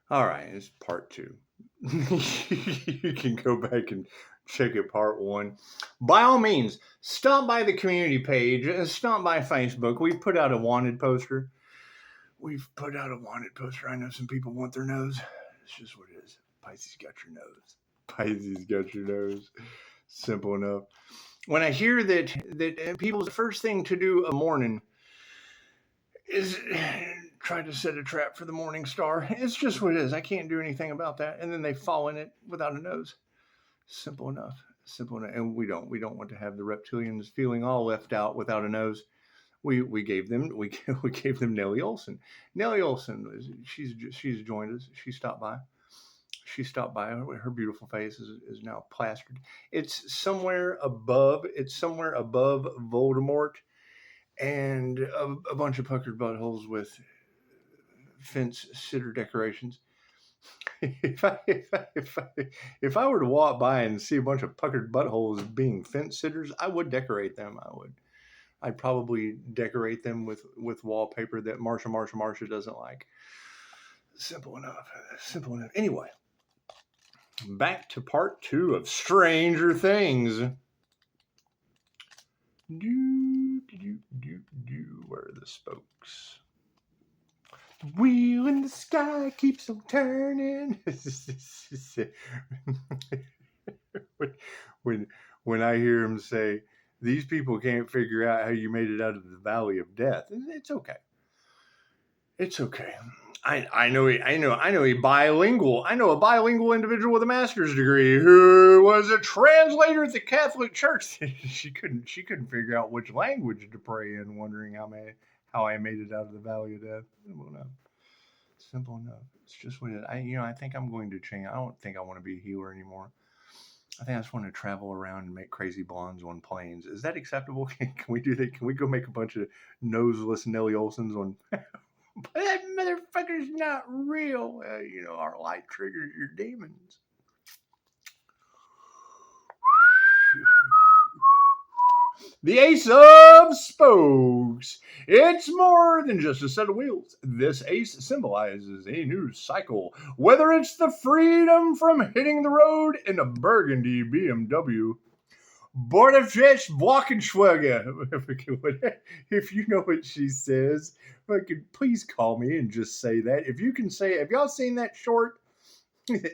All right, it's part 2. You can go back and check it part 1. By all means, stop by the community page, stop by Facebook. We've put out a wanted poster. I know some people want their nose. It's just what it is. Pisces got your nose. Pisces got your nose. Simple enough. When I hear that people's first thing to do a morning is try to set a trap for the morning star. It's just what it is. I can't do anything about that. And then they fall in it without a nose. Simple enough. Simple enough. And we don't want to have the reptilians feeling all left out without a nose. We gave them we gave them Nellie Olson. Nellie Olson, she's joined us. She stopped by. She stopped by. Her beautiful face is now plastered. It's somewhere above. It's somewhere above Voldemort and a bunch of puckered buttholes with fence sitter decorations. If I were to walk by and see a bunch of puckered buttholes being fence sitters, I would decorate them. I would. I'd probably decorate them with wallpaper that Marsha doesn't like. Simple enough. Simple enough. Anyway, back to part 2 of Stranger Things. Where are the spokes? The wheel in the sky keeps on turning. when I hear him say, "These people can't figure out how you made it out of the valley of death," it's okay. It's okay. I know a bilingual individual with a master's degree who was a translator at the Catholic Church. she couldn't figure out which language to pray in, wondering how I made it out of the valley of death. Simple enough. It's just what it is. I think I'm going to change. I don't think I want to be a healer anymore. I think I just want to travel around and make crazy blondes on planes. Is that acceptable? Can we do that? Can we go make a bunch of noseless Nelly Olsons on? But that motherfucker's not real. Our light triggers your demons. The Ace of Spokes. It's more than just a set of wheels. This ace symbolizes a new cycle. Whether it's the freedom from hitting the road in a burgundy BMW, Borderfish Wochenschwager. If you know what she says, please call me and just say that. If you can say, have y'all seen that short?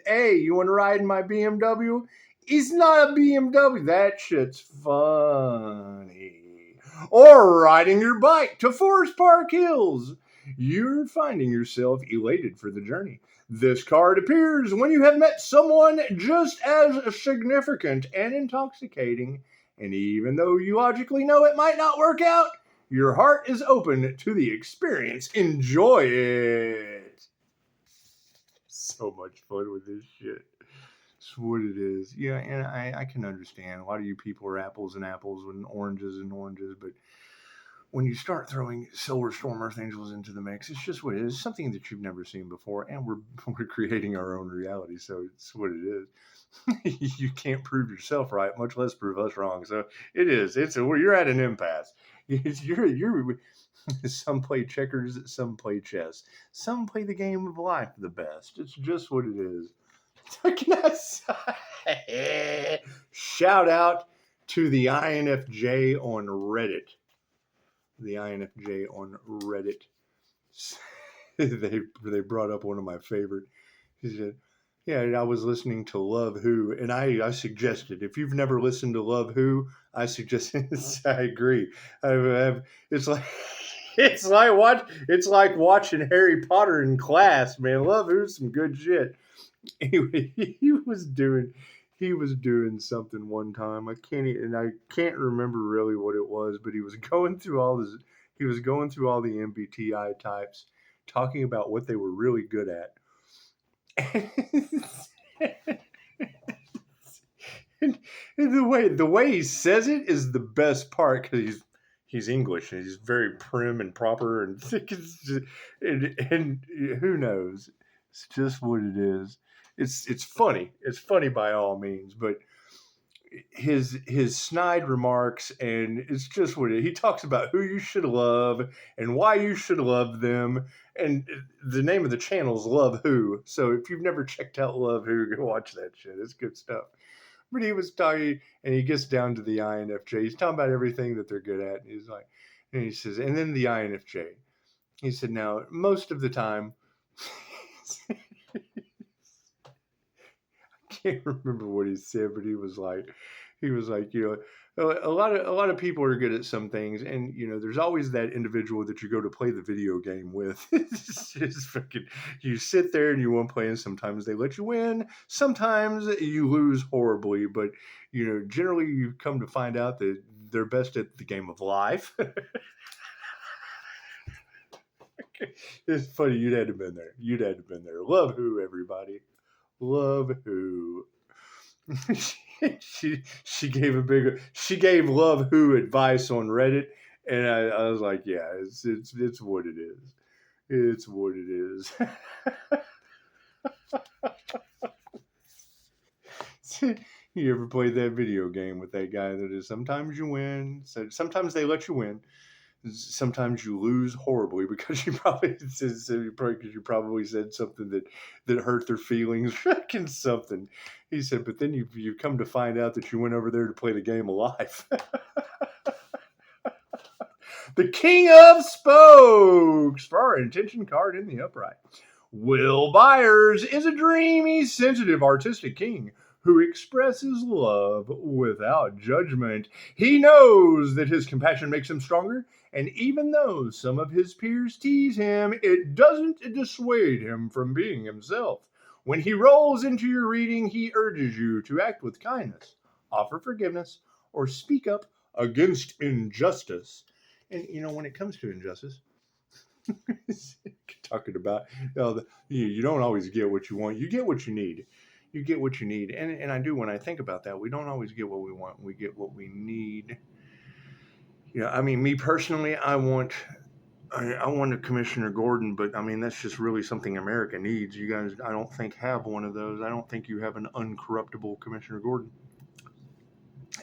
Hey, you want to ride in my BMW? It's not a BMW. That shit's funny. Or riding your bike to Forest Park Hills. You're finding yourself elated for the journey. This card appears when you have met someone just as significant and intoxicating, and even though you logically know it might not work out, your heart is open to the experience. Enjoy it. So much fun with this shit. It's what it is. Yeah, and I can understand. A lot of you people are apples and apples and oranges, but when you start throwing Solar Storm Earth Angels into the mix, it's just what it is. Something that you've never seen before, and we're creating our own reality, so it's what it is. You can't prove yourself right, much less prove us wrong. So it is. You're at an impasse. You're some play checkers, some play chess, some play the game of life the best. It's just what it is. Shout out to the INFJ on Reddit. The INFJ on Reddit. They brought up one of my favorite. He said, "Yeah, I was listening to Love Who, and I suggested if you've never listened to Love Who, I suggest." I agree. It's like it's like watching Harry Potter in class, man. Love Who's some good shit. Anyway, he was doing something one time. I can't remember really what it was, but he was going through all the MBTI types, talking about what they were really good at. and the way he says it is the best part, because he's English and he's very prim and proper, and and who knows? It's just what it is. It's funny. It's funny by all means, but his snide remarks, and it's just what he talks about who you should love and why you should love them. And the name of the channel is Love Who. So if you've never checked out Love Who, go watch that shit. It's good stuff. But he was talking, and he gets down to the INFJ. He's talking about everything that they're good at. And he's like, and he says, and then the INFJ. He said, now, most of the time, I can't remember what he said, but he was like, a lot of people are good at some things, and there's always that individual that you go to play the video game with. It's just fucking, you sit there and you want to play, and sometimes they let you win, sometimes you lose horribly, but generally you come to find out that they're best at the game of life. It's funny, you'd have been there. Love Who, everybody. Love Who. she gave Love Who advice on Reddit, and I was like, yeah, it's what it is. It's what it is. You ever played that video game with that guy that is sometimes you win, so sometimes they let you win, sometimes you lose horribly because you probably said something that hurt their feelings, fucking something. He said, but then you come to find out that you went over there to play the game of life. The King of Spokes for our intention card in the upright. Will Byers is a dreamy, sensitive, artistic king who expresses love without judgment. He knows that his compassion makes him stronger, and even though some of his peers tease him, it doesn't dissuade him from being himself. When he rolls into your reading, he urges you to act with kindness, offer forgiveness, or speak up against injustice. And, when it comes to injustice, talking about, you don't always get what you want. You get what you need. You get what you need. And I do, when I think about that, we don't always get what we want. We get what we need. Me personally, I want a Commissioner Gordon, but that's just really something America needs. You guys, I don't think, have one of those. I don't think you have an uncorruptible Commissioner Gordon.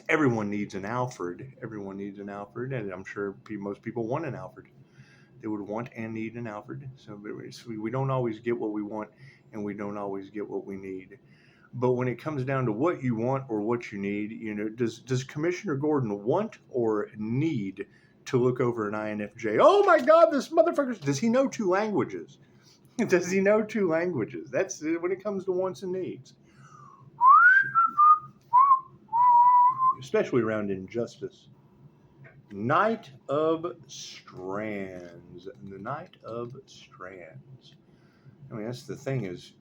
Everyone needs an Alfred. And I'm sure most people want an Alfred. They would want and need an Alfred. So we don't always get what we want, and we don't always get what we need. But when it comes down to what you want or what you need, does Commissioner Gordon want or need to look over an INFJ? Oh my God, this motherfucker! Does he know 2 languages? That's when it comes to wants and needs. Especially around injustice. Knight of Strands. The Knight of Strands. That's the thing is,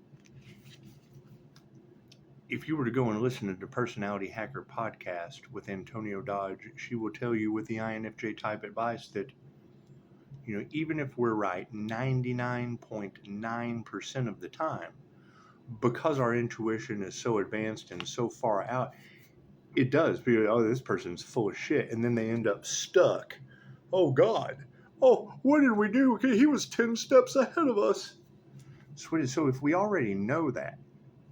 if you were to go and listen to the Personality Hacker podcast with Antonio Dodge, she will tell you with the INFJ type advice that, even if we're right 99.9% of the time, because our intuition is so advanced and so far out, it does feel, oh, this person's full of shit, and then they end up stuck. Oh God, oh, what did we do? Okay, he was 10 steps ahead of us. So if we already know that,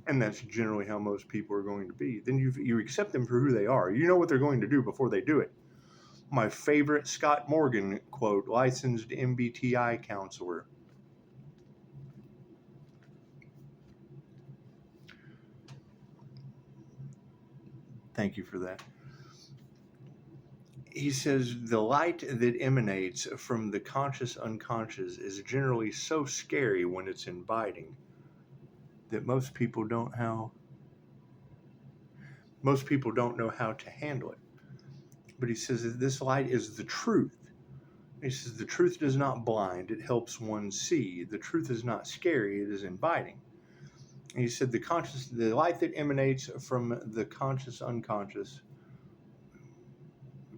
and that's generally how most people are going to be, then you accept them for who they are. You know what they're going to do before they do it. My favorite Scott Morgan quote, licensed MBTI counselor. Thank you for that. He says, the light that emanates from the conscious unconscious is generally so scary when it's inviting that most people don't know how to handle it. But he says that this light is the truth. He says the truth does not blind, it helps one see. The truth is not scary, it is inviting. And he said the light that emanates from the conscious unconscious.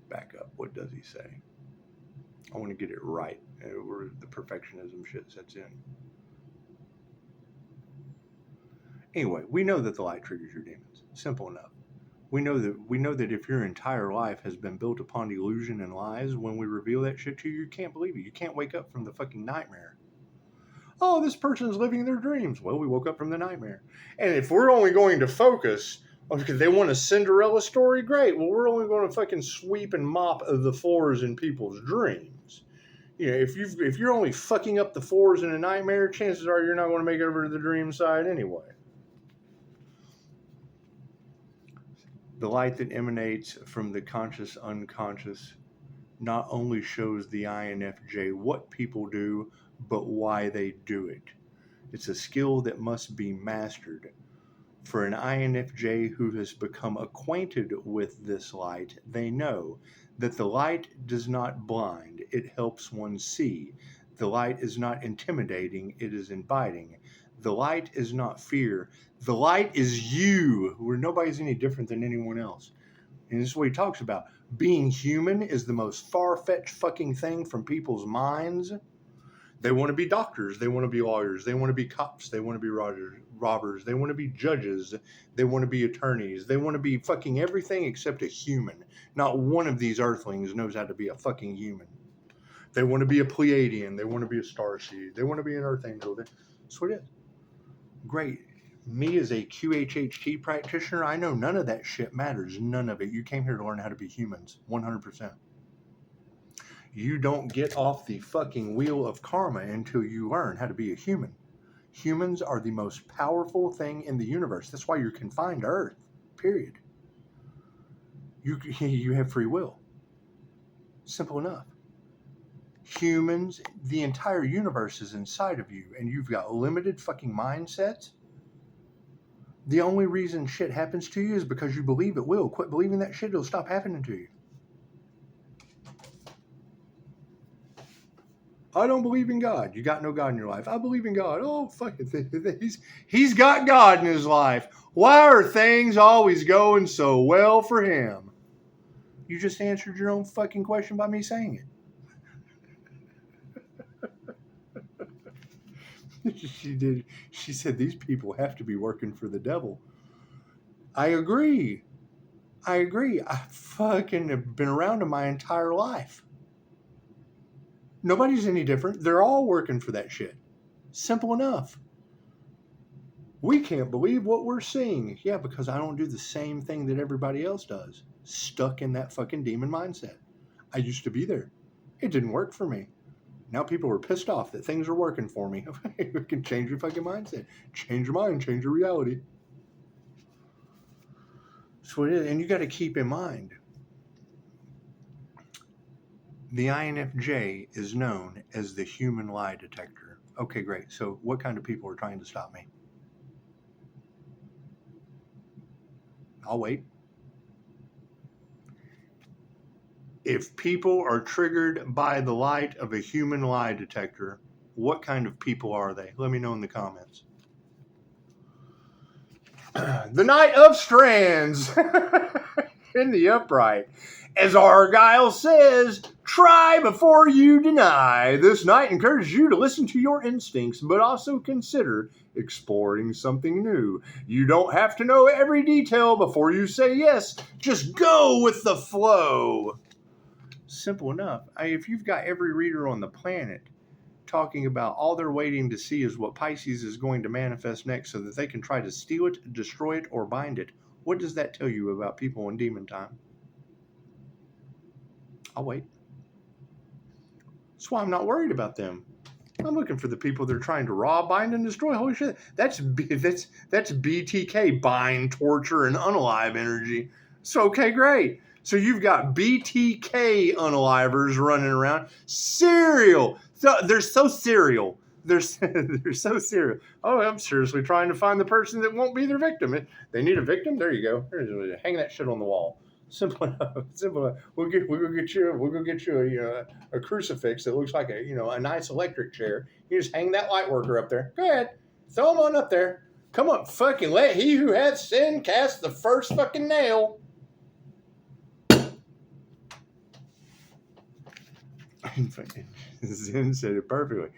Back up. What does he say? I want to get it right, where the perfectionism shit sets in. Anyway, we know that the light triggers your demons. Simple enough. We know that if your entire life has been built upon illusion and lies, when we reveal that shit to you, you can't believe it. You can't wake up from the fucking nightmare. Oh, this person's living their dreams. Well, we woke up from the nightmare. And if we're only going to focus Oh, because they want a Cinderella story? Great. Well, we're only going to fucking sweep and mop the floors in people's dreams. You know, if you're only fucking up the floors in a nightmare, chances are you're not going to make it over to the dream side anyway. The light that emanates from the conscious unconscious not only shows the INFJ what people do, but why they do it. It's a skill that must be mastered. For an INFJ who has become acquainted with this light, they know that the light does not blind, it helps one see. The light is not intimidating, it is inviting. The light is not fear. The light is you, where nobody's any different than anyone else. And this is what he talks about. Being human is the most far-fetched fucking thing from people's minds. They want to be doctors. They want to be lawyers. They want to be cops. They want to be robbers. They want to be judges. They want to be attorneys. They want to be fucking everything except a human. Not one of these earthlings knows how to be a fucking human. They want to be a Pleiadian. They want to be a starseed. They want to be an earth angel. That's what it is. Great. Me as a QHHT practitioner, I know none of that shit matters. None of it. You came here to learn how to be humans. 100%. You don't get off the fucking wheel of karma until you learn how to be a human. Humans are the most powerful thing in the universe. That's why you're confined to Earth. Period. You have free will. Simple enough. Humans, the entire universe is inside of you, and you've got limited fucking mindsets. The only reason shit happens to you is because you believe it will. Quit believing that shit, it'll stop happening to you. I don't believe in God. You got no God in your life. I believe in God. Oh, fuck it. He's got God in his life. Why are things always going so well for him? You just answered your own fucking question by me saying it. She did. She said, these people have to be working for the devil. I agree. I fucking have been around him my entire life. Nobody's any different. They're all working for that shit. Simple enough. We can't believe what we're seeing. Yeah, because I don't do the same thing that everybody else does. Stuck in that fucking demon mindset. I used to be there. It didn't work for me. Now people are pissed off that things are working for me. You can change your fucking mindset. Change your mind. Change your reality. That's what it is. And you got to keep in mind, the INFJ is known as the human lie detector. Okay, great. So what kind of people are trying to stop me? I'll wait. If people are triggered by the light of a human lie detector, what kind of people are they? Let me know in the comments. The Knight of Strands in the upright. As Argyle says, try before you deny. This night encourages you to listen to your instincts, but also consider exploring something new. You don't have to know every detail before you say yes. Just go with the flow. Simple enough. If you've got every reader on the planet talking about all they're waiting to see is what Pisces is going to manifest next so that they can try to steal it, destroy it, or bind it, what does that tell you about people in demon time? I'll wait. That's why I'm not worried about them. I'm looking for the people that are trying to rob, bind, and destroy. Holy shit. That's BTK, bind, torture, and unalive energy. So, okay, great. So you've got BTK unalivers running around. Serial. So they're so serial. They're so serial. Oh, I'm seriously trying to find the person that won't be their victim. They need a victim? There you go. Hang that shit on the wall. Simple enough. Simple enough. We'll go get you a crucifix that looks like a nice electric chair. You just hang that light worker up there. Go ahead. Throw him on up there. Come on, fucking let he who hath sinned cast the first fucking nail. Zen said it perfectly.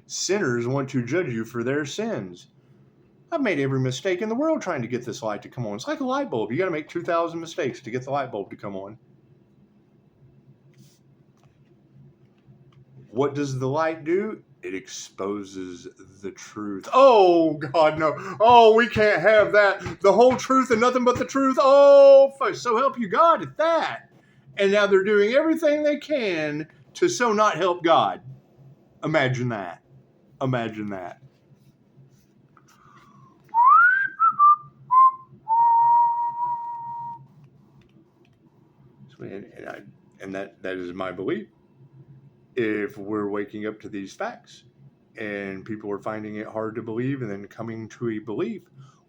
Sinners want to judge you for their sins. I've made every mistake in the world trying to get this light to come on. It's like a light bulb. You got to make 2,000 mistakes to get the light bulb to come on. What does the light do? It exposes the truth. Oh, God, no. Oh, we can't have that. The whole truth and nothing but the truth. Oh, so help you God at that. And now they're doing everything they can to so not help God. Imagine that. Imagine that. And that is my belief. If we're waking up to these facts and people are finding it hard to believe and then coming to a belief,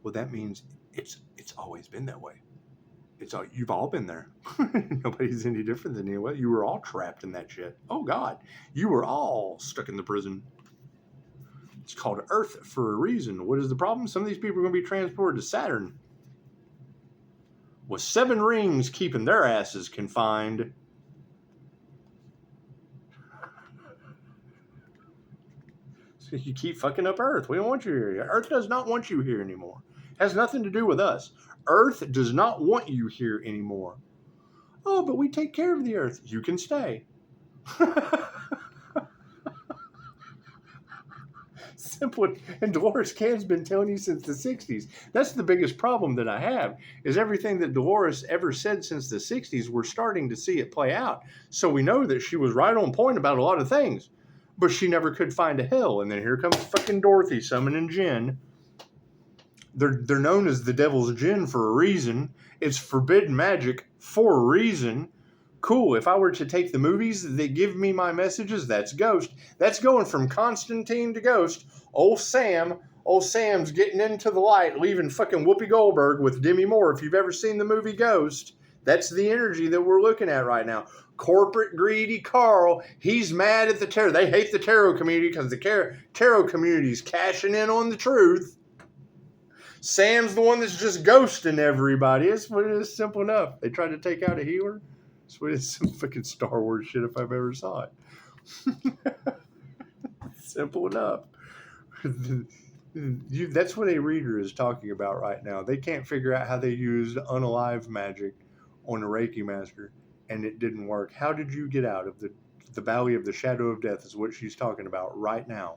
well, that means it's always been that way. You've all been there. Nobody's any different than you. You were all trapped in that shit. Oh God, you were all stuck in the prison. It's called Earth for a reason. What is the problem? Some of these people are going to be transported to Saturn with 7 rings keeping their asses confined. So you keep fucking up Earth. We don't want you here. Earth does not want you here anymore. It has nothing to do with us. Earth does not want you here anymore. Oh, but we take care of the Earth. You can stay. Simple. And Dolores Cannon's been telling you since the 60s. That's the biggest problem that I have, is everything that Dolores ever said since the 60s, we're starting to see it play out. So we know that she was right on point about a lot of things, but she never could find a hell. And then here comes fucking Dorothy summoning Jinn. They're known as the Devil's Jinn for a reason. It's forbidden magic for a reason. Cool. If I were to take the movies that give me my messages, that's Ghost. That's going from Constantine to Ghost. Old Sam's getting into the light, leaving fucking Whoopi Goldberg with Demi Moore. If you've ever seen the movie Ghost, that's the energy that we're looking at right now. Corporate greedy Carl, he's mad at the tarot. They hate the tarot community because the tarot community is cashing in on the truth. Sam's the one that's just ghosting everybody. It's what it is, simple enough. They tried to take out a healer. It's what it is, some fucking Star Wars shit if I've ever saw it. Simple enough. That's what a reader is talking about right now. They can't figure out how they used unalive magic on a Reiki master, and it didn't work. How did you get out of the valley of the shadow of death is what she's talking about right now.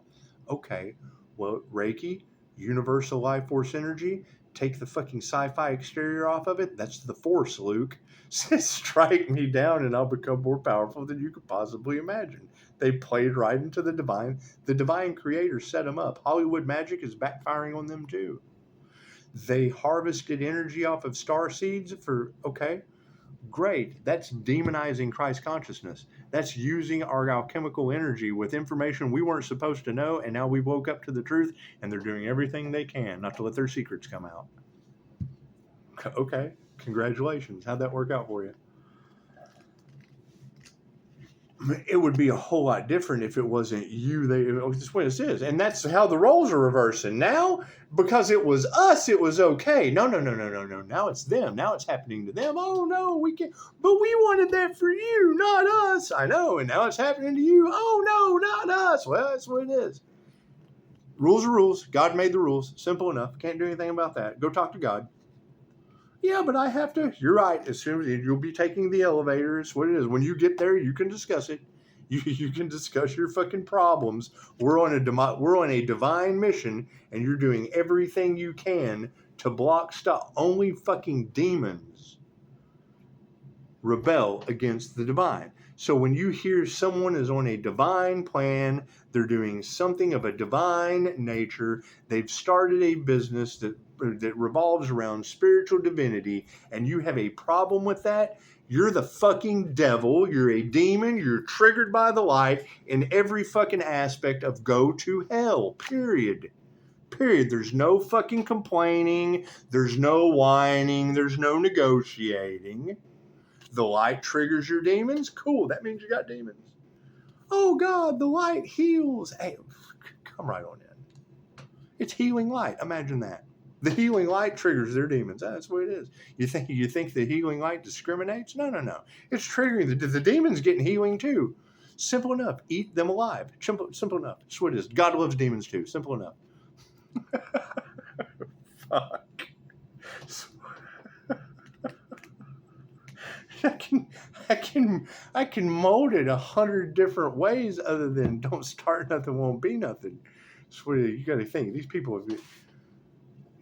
Okay, well, Reiki, universal life force energy, take the fucking sci-fi exterior off of it. That's the force, Luke. Strike me down and I'll become more powerful than you could possibly imagine. They played right into the divine. The divine creator set them up. Hollywood magic is backfiring on them too. They harvested energy off of star seeds for, okay, great. That's demonizing Christ consciousness. That's using our alchemical energy with information we weren't supposed to know, and now we woke up to the truth, and they're doing everything they can not to let their secrets come out. Okay, congratulations. How'd that work out for you? It would be a whole lot different if it wasn't you. That's what it is. And that's how the roles are reversing. Now, because it was us, it was okay. No. Now it's them. Now it's happening to them. Oh, no, we can't. But we wanted that for you, not us. I know. And now it's happening to you. Oh, no, not us. Well, that's what it is. Rules are rules. God made the rules. Simple enough. Can't do anything about that. Go talk to God. Yeah, but I have to. You're right. As soon as you'll be taking the elevator, it's what it is. When you get there, you can discuss it. You can discuss your fucking problems. We're on a divine mission, and you're doing everything you can to stop. Only fucking demons rebel against the divine. So when you hear someone is on a divine plan, they're doing something of a divine nature, they've started a business that revolves around spiritual divinity, and you have a problem with that, you're the fucking devil, you're a demon, you're triggered by the light in every fucking aspect of go to hell, period. There's no fucking complaining, there's no whining, there's no negotiating. The light triggers your demons? Cool, that means you got demons. Oh God, the light heals. Hey, come right on in. It's healing light, imagine that. The healing light triggers their demons. That's what it is. You think the healing light discriminates? No. It's triggering. The demons getting healing too. Simple enough. Eat them alive. Simple enough. That's what it is. God loves demons too. Simple enough. Fuck. I can mold it 100 different ways other than don't start nothing, won't be nothing. So you got to think, these people,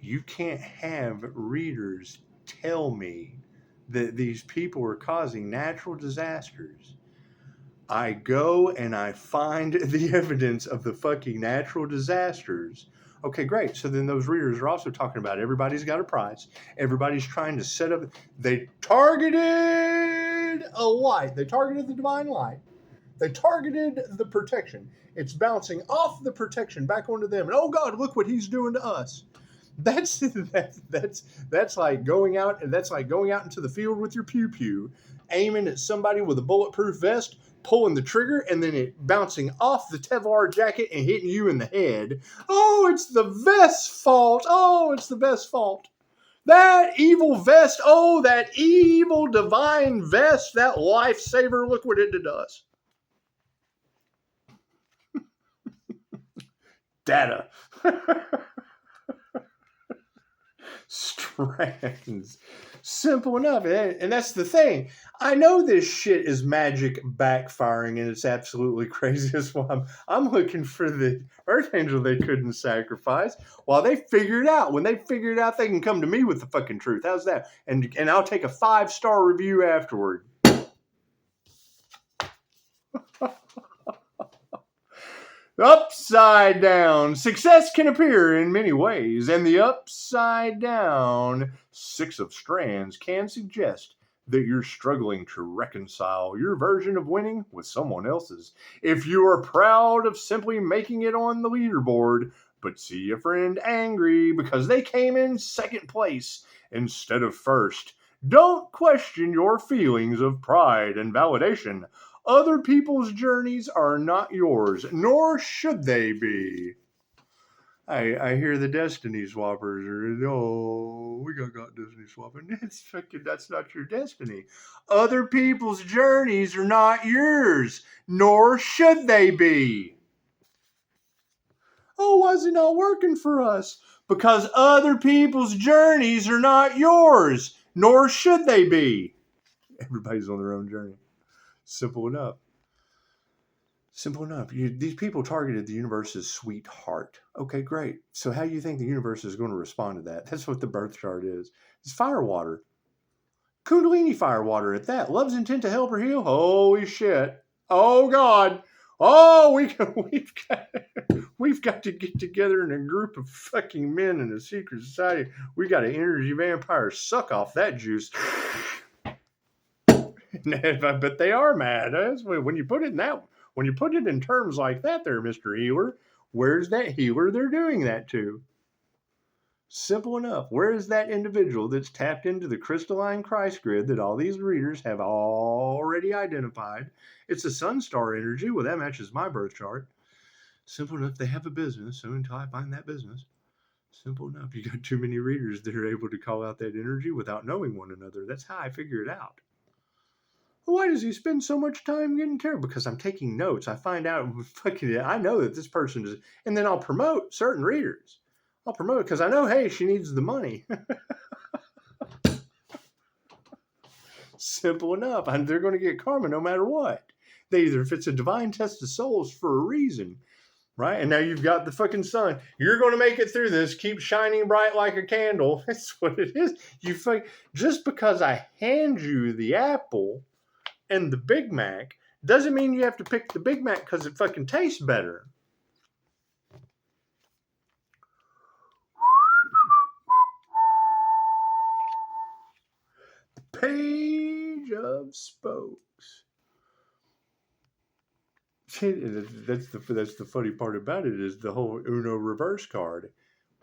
you can't have readers tell me that these people are causing natural disasters. I go and I find the evidence of the fucking natural disasters. Okay, great. So then those readers are also talking about everybody's got a price. Everybody's trying to set up. They targeted a light. They targeted the divine light. They targeted the protection. It's bouncing off the protection back onto them. And oh God, look what he's doing to us. That's like going out, and that's like going out into the field with your pew pew, aiming at somebody with a bulletproof vest, pulling the trigger, and then it bouncing off the Kevlar jacket and hitting you in the head. Oh, it's the vest's fault. Oh, it's the vest's fault. That evil vest. Oh, that evil divine vest. That lifesaver. Look what it did to us. Data. Strands. Simple enough. And that's the thing. I know this shit is magic backfiring and it's absolutely crazy. That's why I'm looking for the Earth Angel they couldn't sacrifice while they figure it out. When they figure it out, they can come to me with the fucking truth. How's that? And I'll take a 5-star review afterward. Upside down. Success can appear in many ways, and the upside down 6 of strands can suggest that you're struggling to reconcile your version of winning with someone else's. If you are proud of simply making it on the leaderboard, but see a friend angry because they came in second place instead of first, don't question your feelings of pride and validation. Other people's journeys are not yours, nor should they be. I hear the Destiny Swappers are, oh, we got Destiny Swapping. That's not your destiny. Other people's journeys are not yours, nor should they be. Oh, why is it not working for us? Because other people's journeys are not yours, nor should they be. Everybody's on their own journey. Simple enough. Simple enough. These people targeted the universe's sweetheart. Okay, great. So how do you think the universe is going to respond to that? That's what the birth chart is. It's fire water. Kundalini fire water at that. Love's intent to help or heal. Holy shit. Oh, God. Oh, we've got to get together in a group of fucking men in a secret society. We got an energy vampire suck off that juice. But they are mad. When you put it in that, when you put it in terms like that, there, Mr. Healer, where's that healer they're doing that to? Simple enough. Where is that individual that's tapped into the crystalline Christ grid that all these readers have already identified? It's a sun star energy. Well, that matches my birth chart. Simple enough. They have a business. So until I find that business, simple enough. You got too many readers that are able to call out that energy without knowing one another. That's how I figure it out. Why does he spend so much time getting terrible? Because I'm taking notes. I find out, I know that this person is, and then I'll promote certain readers. I'll promote it because I know, hey, she needs the money. Simple enough. They're going to get karma no matter what. If it's a divine test of souls for a reason, right? And now you've got the fucking sun. You're going to make it through this. Keep shining bright like a candle. That's what it is. Just because I hand you the apple and the Big Mac doesn't mean you have to pick the Big Mac because it fucking tastes better. Page of Spokes. That's the funny part about it is the whole Uno reverse card.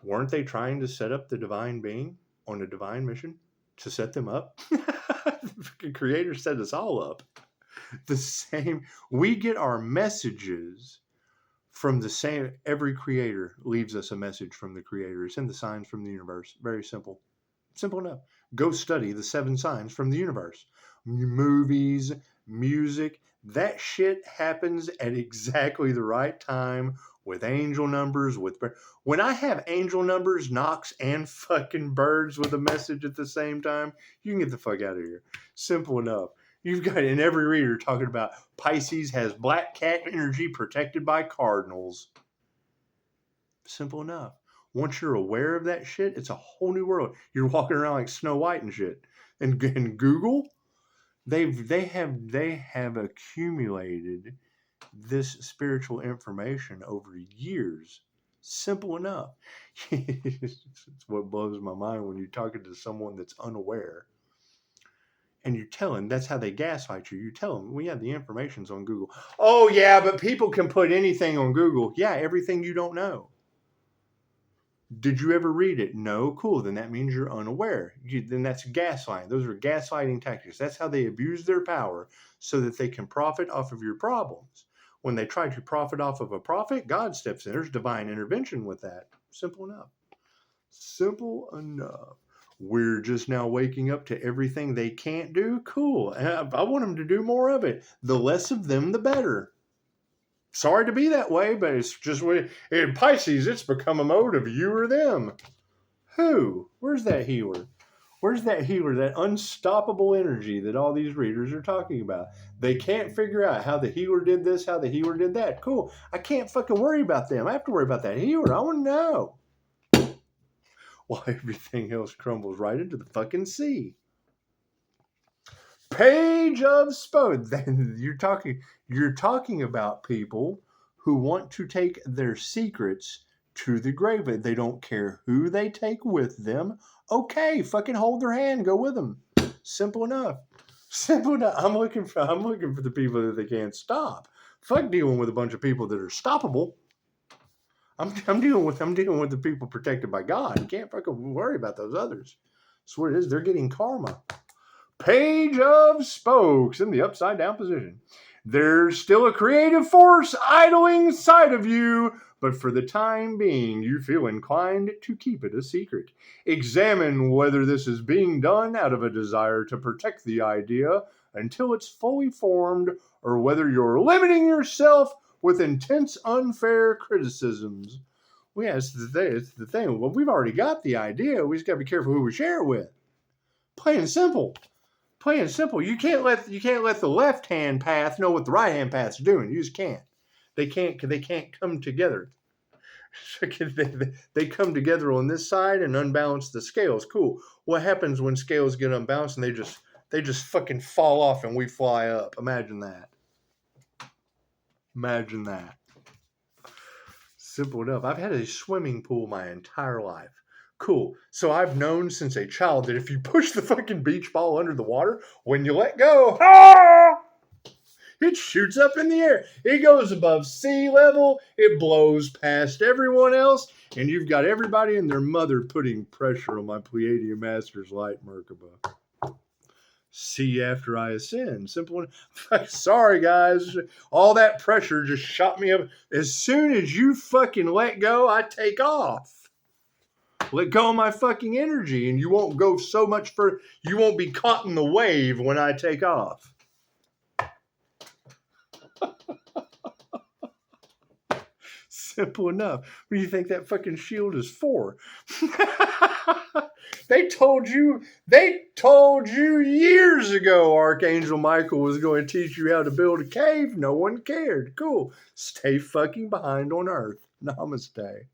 Weren't they trying to set up the divine being on a divine mission to set them up? The fucking creator set us all up. The same. We get our messages from the same. Every creator leaves us a message from the creator. It's in the signs from the universe. Very simple. Simple enough. Go study the 7 signs from the universe. Movies, music, that shit happens at exactly the right time with angel numbers. When I have angel numbers, knocks, and fucking birds with a message at the same time, you can get the fuck out of here. Simple enough. You've got in every reader talking about Pisces has black cat energy protected by cardinals. Simple enough. Once you're aware of that shit, it's a whole new world. You're walking around like Snow White and shit. And Google, they have accumulated this spiritual information over years. Simple enough. It's what blows my mind when you're talking to someone that's unaware. And you tell them, that's how they gaslight you. You tell them, well, yeah, the information's on Google. Oh, yeah, but people can put anything on Google. Yeah, everything you don't know. Did you ever read it? No. Cool. Then that means you're unaware. Then that's gaslighting. Those are gaslighting tactics. That's how they abuse their power so that they can profit off of your problems. When they try to profit off of a prophet, God steps in. There's divine intervention with that. Simple enough. Simple enough. We're just now waking up to everything they can't do. Cool. I want them to do more of it. The less of them, the better. Sorry to be that way, but it's just in Pisces, it's become a mode of you or them. Who? Where's that healer? Where's that healer, that unstoppable energy that all these readers are talking about? They can't figure out how the healer did this, how the healer did that. Cool. I can't fucking worry about them. I have to worry about that healer. I want to know. While everything else crumbles right into the fucking sea. Page of Spades. Then you're talking about people who want to take their secrets to the grave. They don't care who they take with them. Okay, fucking hold their hand, go with them. Simple enough. Simple enough. I'm looking for the people that they can't stop. Fuck dealing with a bunch of people that are stoppable. I'm dealing with the people protected by God. You can't fucking worry about those others. That's what it is. They're getting karma. Page of Spokes in the upside down position. There's still a creative force idling inside of you, but for the time being, you feel inclined to keep it a secret. Examine whether this is being done out of a desire to protect the idea until it's fully formed, or whether you're limiting yourself with intense, unfair criticisms. Well, yeah, it's the thing. Well, we've already got the idea. We just got to be careful who we share it with. Plain and simple. Plain and simple. You can't let the left hand path know what the right hand path's doing. You just can't. They can't come together. They come together on this side and unbalance the scales. Cool. What happens when scales get unbalanced and they just fucking fall off and we fly up? Imagine that. Imagine that. Simple enough. I've had a swimming pool my entire life. Cool. So I've known since a child that if you push the fucking beach ball under the water, when you let go, it shoots up in the air. It goes above sea level. It blows past everyone else. And you've got everybody and their mother putting pressure on my Pleiadian Master's Light Merkaba. See after I ascend. Simple. Sorry, guys. All that pressure just shot me up. As soon as you fucking let go, I take off. Let go of my fucking energy, and you won't go so much further. You won't be caught in the wave when I take off. Simple enough. What do you think that fucking shield is for? They told you years ago Archangel Michael was going to teach you how to build a cave. No one cared. Cool. Stay fucking behind on Earth. Namaste.